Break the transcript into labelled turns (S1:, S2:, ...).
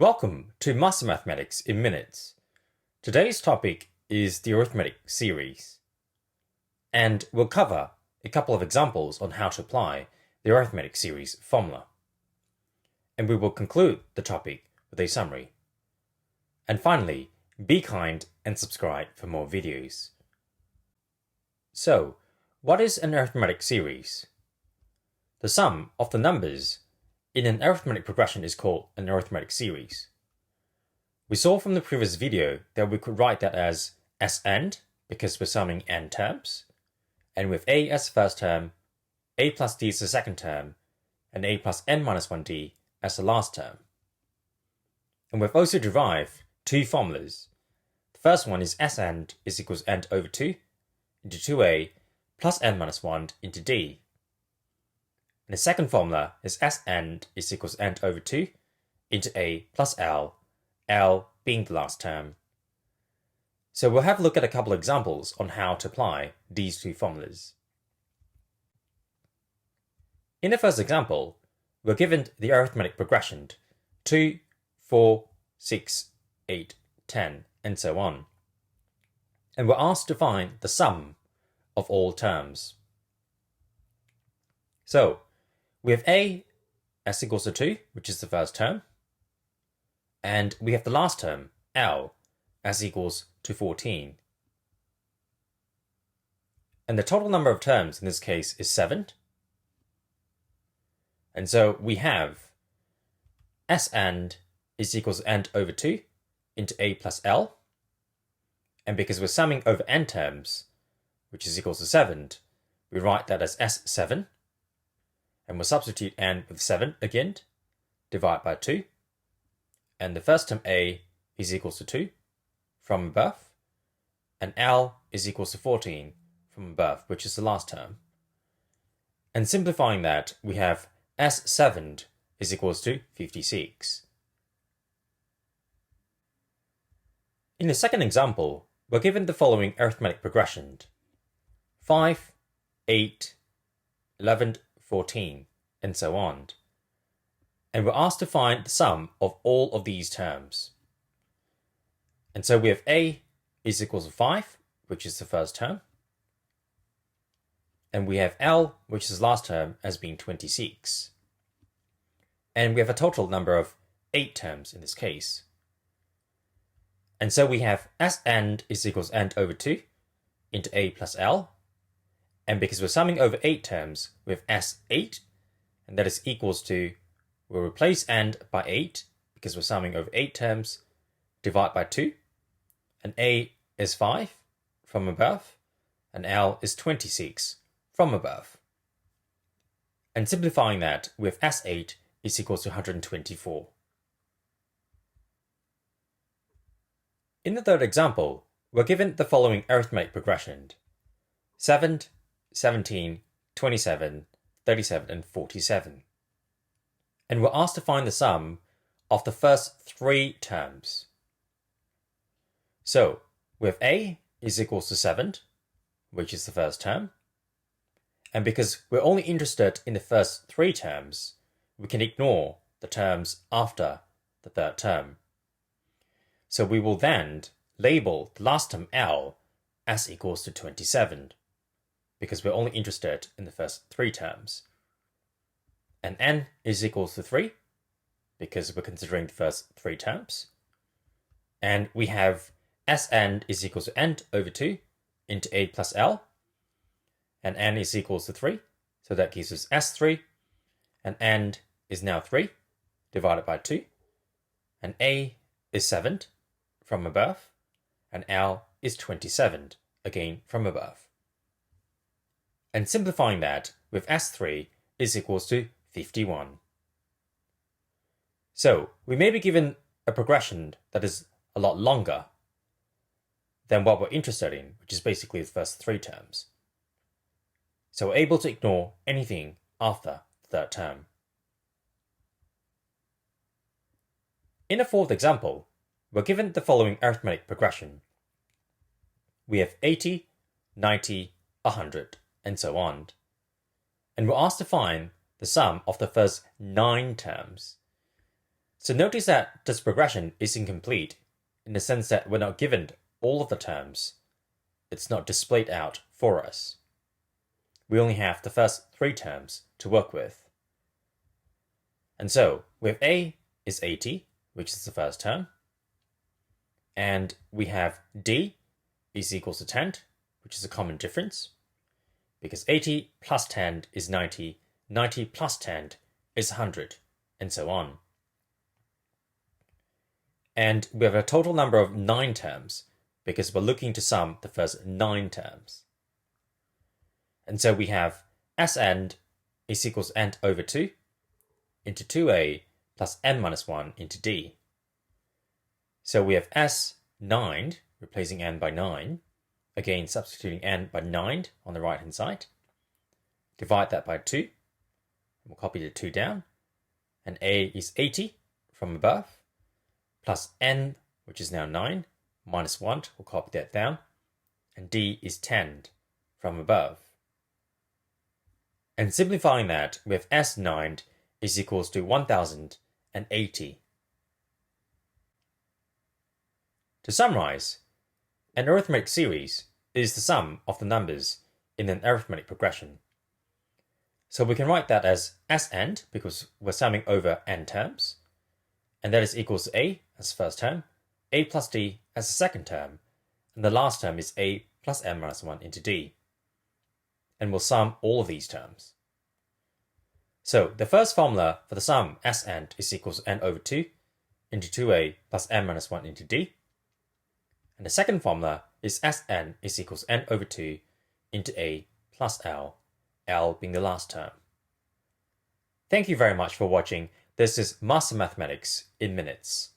S1: Welcome to Master Mathematics in Minutes. Today's topic is the arithmetic series, and we'll cover a couple of examples on how to apply the arithmetic series formula. And we will conclude the topic with a summary. And finally, be kind and subscribe for more videos. So, what is an arithmetic series? The sum of the numbers in an arithmetic progression is called an arithmetic series. We saw from the previous video that we could write that as Sn, because we're summing n terms, and with a as the first term, a plus d as the second term, and a plus n minus 1d as the last term. And we've also derived two formulas. The first one is Sn is equals n over 2 into 2a plus n minus 1 into d. And the second formula is Sn is equals n over 2 into a plus l being the last term. So we'll have a look at a couple of examples on how to apply these two formulas. In the first example, we're given the arithmetic progression 2, 4, 6, 8, 10, and so on. And we're asked to find the sum of all terms. So, we have a as equals to 2, which is the first term, and we have the last term, l, as equals to 14. And the total number of terms in this case is 7. And so we have Sn is equals n over 2 into a plus l. And because we're summing over n terms, which is equals to 7, we write that as S7. And we'll substitute n with 7 again, divide by 2. And the first term a is equals to 2 from above, and l is equals to 14 from above, which is the last term. And simplifying that, we have S7 is equals to 56. In the second example, we're given the following arithmetic progression: 5, 8, 11, 14, and so on. And we're asked to find the sum of all of these terms. And so we have a is equals to 5, which is the first term. And we have l, which is the last term, as being 26. And we have a total number of 8 terms in this case. And so we have Sn is equals n over 2 into a plus l. And because we're summing over 8 terms, we have S8, and that is equals to, we'll replace n by 8, because we're summing over 8 terms, divide by 2, and a is 5 from above, and l is 26 from above. And simplifying that, we have S8 is equals to 124. In the third example, we're given the following arithmetic progression: 7, 17, 27, 37, and 47. And we're asked to find the sum of the first 3 terms. So, we have a is equals to 7, which is the first term. And because we're only interested in the first 3 terms, we can ignore the terms after the third term. So we will then label the last term l as equals to 27, because we're only interested in the first 3 terms. And n is equals to 3, because we're considering the first 3 terms. And we have Sn is equals to n over 2 into a plus l. And n is equals to 3, so that gives us S3. And n is now 3, divided by 2. And a is 7 from above, and l is 27, again from above. And simplifying that, with S3 is equals to 51. So, we may be given a progression that is a lot longer than what we're interested in, which is basically the first 3 terms. So we're able to ignore anything after the third term. In the fourth example, we're given the following arithmetic progression. We have 80, 90, 100, and so on. And we're asked to find the sum of the first 9 terms. So notice that this progression is incomplete in the sense that we're not given all of the terms. It's not displayed out for us. We only have the first 3 terms to work with. And so we have A is 80, which is the first term. And we have D is equals to 10, which is a common difference. Because 80 plus 10 is 90, 90 plus 10 is 100, and so on. And we have a total number of 9 terms, because we're looking to sum the first 9 terms. And so we have Sn is equals n over 2 into 2a plus n minus 1 into d. So we have S9, replacing n by 9, again substituting n by 9 on the right hand side. Divide that by 2, we'll copy the 2 down, and a is 80 from above, plus n, which is now 9, minus 1, we'll copy that down, and d is 10 from above. And simplifying that, we have S9 is equals to 1080. To summarize, an arithmetic series is the sum of the numbers in an arithmetic progression. So we can write that as Sn, because we're summing over n terms, and that is equals to a as the first term, a plus d as the second term, and the last term is a plus n minus 1 into d. And we'll sum all of these terms. So the first formula for the sum Sn is equals to n over 2 into 2a plus n minus 1 into d. And the second formula is Sn is equals to n over 2 into a plus l, l being the last term. Thank you very much for watching. This is Master Mathematics in Minutes.